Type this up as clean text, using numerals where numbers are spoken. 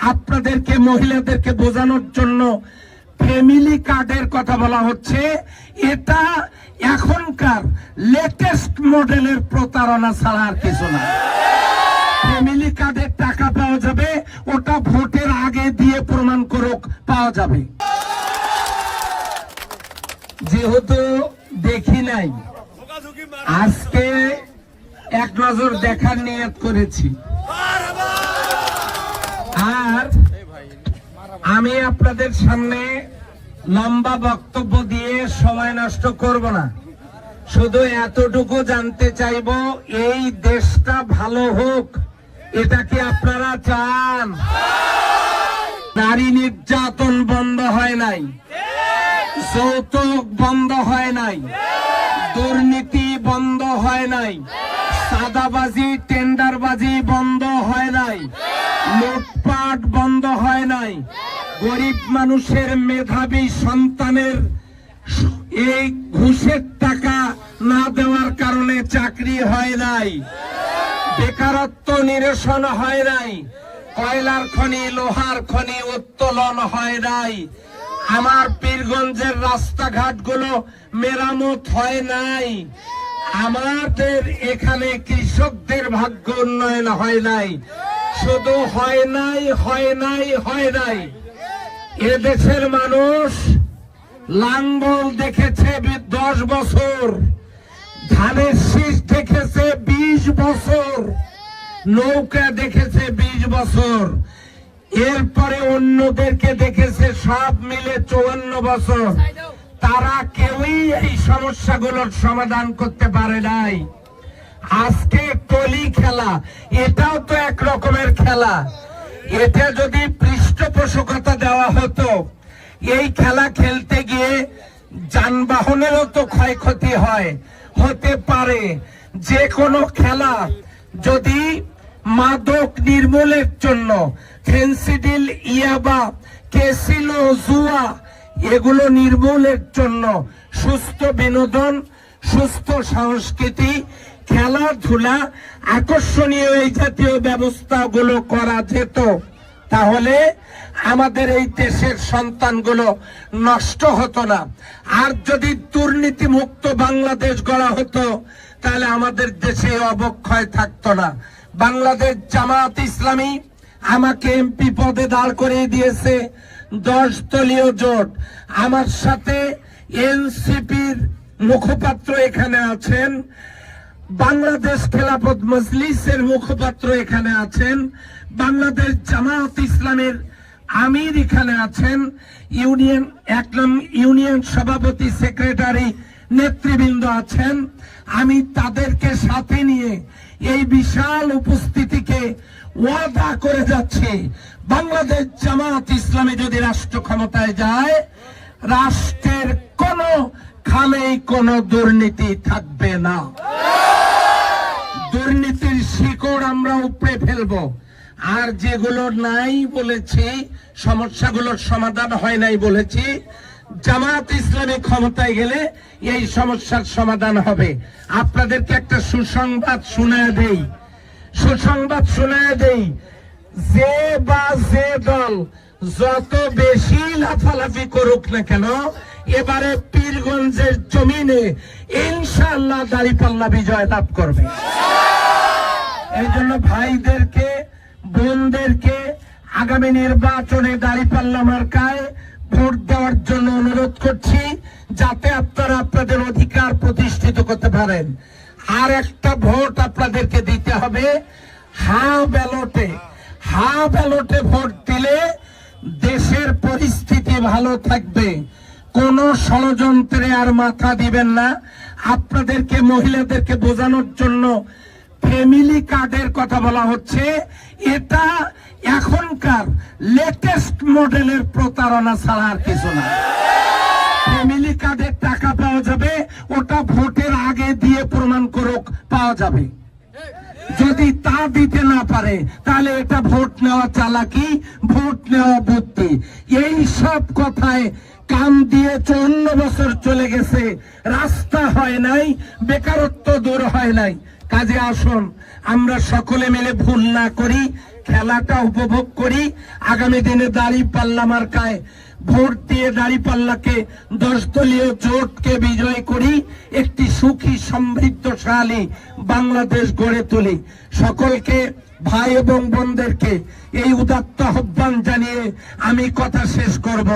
আপনাদেরকে মহিলাদেরকে বোঝানোর জন্য ফ্যামিলি কার্ডের কথা বলা হচ্ছে। এটা এখনকার লেটেস্ট মডেলের প্রতারণা ছাড়া আর কিছু না। ফ্যামিলি কার্ডের টাকা পাওয়া যাবে, ওটা ভোটের আগে দিয়ে প্রমাণ করুক পাওয়া যাবে। যেহেতু দেখি নাই, আজকে এক নজর দেখার নিয়ত করেছি। আর আমি আপনাদের সামনে লম্বা বক্তব্য দিয়ে সময় নষ্ট করব না, শুধু এতটুকু জানতে চাইব, এই দেশটা ভালো হোক, এটা কি আপনারা চান? নারী নির্যাতন বন্ধ হয় নাই, যৌতুক বন্ধ হয় নাই, দুর্নীতি বন্ধ হয় নাই, চাঁদাবাজি টেন্ডারবাজি বন্ধ হয় নাই, লুটপাট বন্ধ হয় নাই, গরিব মানুষের মেধাবী সন্তানের এই ঘুষের টাকা না দেওয়ার কারণে চাকরি হয় নাই, বেকারত্ব নিরসন হয় নাই, কয়লার খনি লোহার খনি উত্তোলন হয় নাই, আমার পীরগঞ্জের রাস্তাঘাটগুলো মেরামত হয় নাই, আমাদের এখানে কৃষকদের ভাগ্য উন্নয়ন হয় নাই। শুধু হয় নাই, হয় নাই, হয় নাই, এদেশের মানুষ লাঙ্গল দেখেছে 10 বছর, ধানের শীষ দেখেছে 20 বছর, নৌকা দেখেছে 20 বছর, এরপরে অন্যদেরকে দেখেছে সব মিলে 54 বছর। তারা কেউই এই সমস্যাগুলোর সমাধান করতে পারে নাই। আজকে কলি খেলা, এটাও তো এক রকমের খেলা। এটা যদি পৃষ্ঠপোষকতা দেওয়া হতো, এই খেলা খেলতে গিয়ে যানবাহনেরও তো ক্ষয়ক্ষতি হতে পারে। যে কোনো খেলা যদি মাদক নির্মূলের জন্য ফেন্সিডিল, ইয়াবা, ক্যাসিনো, জুয়া এগুলো নির্মূলের জন্য সুস্থ বিনোদন, সুস্থ সংস্কৃতি, খেলাধুলা, আকর্ষণীয় এই জাতীয় ব্যবস্থাগুলো করা যেত, তাহলে আমাদের এই দেশের সন্তানগুলো নষ্ট হতো না। আর যদি দুর্নীতি মুক্ত বাংলাদেশ গড়া হতো, তাহলে আমাদের দেশে অবক্ষয় থাকতো না। বাংলাদেশ জামাত ইসলামী আমাকে এমপি পদে দাঁড় করিয়ে দিয়েছে, 10 দলীয় জোট। আমার সাথে এনসিপির মুখপাত্র এখানে আছেন, বাংলাদেশ খেলাফত মজলিসের মুখপাত্র এখানে আছেন, বাংলাদেশ জামাত ইসলামের আমির এখানে আছেন, ইউনিয়ন সভাপতি, সেক্রেটারি, নেতৃবৃন্দ আছেন। আমি তাদেরকে সাথে নিয়ে এই বিশাল উপস্থিতিকে ওয়াদা করে যাচ্ছি, বাংলাদেশ জামাত ইসলামী যদি রাষ্ট্র ক্ষমতায় যায়, রাষ্ট্রের কোনো খামেই কোনো দুর্নীতি থাকবে না। দুর্নীতির শিকড় আমরা উপড়ে ফেলবো। আর যেগুলো নাই বলেছি, সমস্যাগুলোর সমাধান হয় নাই বলেছি, জামাত ইসলামী ক্ষমতায় গেলে এই সমস্যার সমাধান হবে। আপনাদেরকে একটা সুসংবাদ শোনায় দেই, যে বা যে দল যত বেশি লাফালাফি করুক না কেন, এবারে পীরগঞ্জের জমিনে ইনশাআল্লাহ দাঁড়িপাল্লা বিজয় লাভ করবে। এই জন্য ভাইদেরকে, বোনদেরকে আগামী নির্বাচনে দাঁড়িপাল্লা মার্কায় ভোট দেওয়ার জন্য অনুরোধ করছি, যাতে আপনারা আপনাদের অধিকার প্রতিষ্ঠিত করতে পারেন। আর একটা ভোট আপনাদেরকে দিতে হবে হা ব্যালটে ভোট দিলে দেশের পরিস্থিতি ভালো থাকবে। কোন ষড়যন্ত্রে আর মাথা দিবেন না। আপনাদেরকে মহিলাদেরকে বোঝানোর জন্য ফ্যামিলি কার্ডের কথা বলা হচ্ছে। এটা এখনকার লেটেস্ট মডেলের প্রতারণা ছাড়া আর কিছু না। ফ্যামিলি কার্ডের টাকা পাওয়া যাবে, ওটা ভোটের আগে দিয়ে প্রমাণ করুক পাওয়া যাবে। যদি তা দিতে না পারে, তাহলে এটা ভোট নেওয়া চালাকি, ভোট নেওয়া বুদ্ধি। এই সব কথায় কান দিয়ে 54 বছর চলে গেছে, রাস্তা হয় নাই, বেকারত্ব দূর হয় নাই। কাজে আসুন আমরা সকলে মিলে ভুল না করি, খেলাটা উপভোগ করি। আগামী দিনে দাঁড়িপাল্লা মার্কায় ভোট দিয়ে দাঁড়িপাল্লাকে 10 দলীয় জোটকে বিজয় করি, একটি সুখী সমৃদ্ধশালী বাংলাদেশ গড়ে তুলি। সকলকে, ভাই এবং বোনদেরকে এই উদাত্ত আহ্বান জানিয়ে আমি কথা শেষ করব।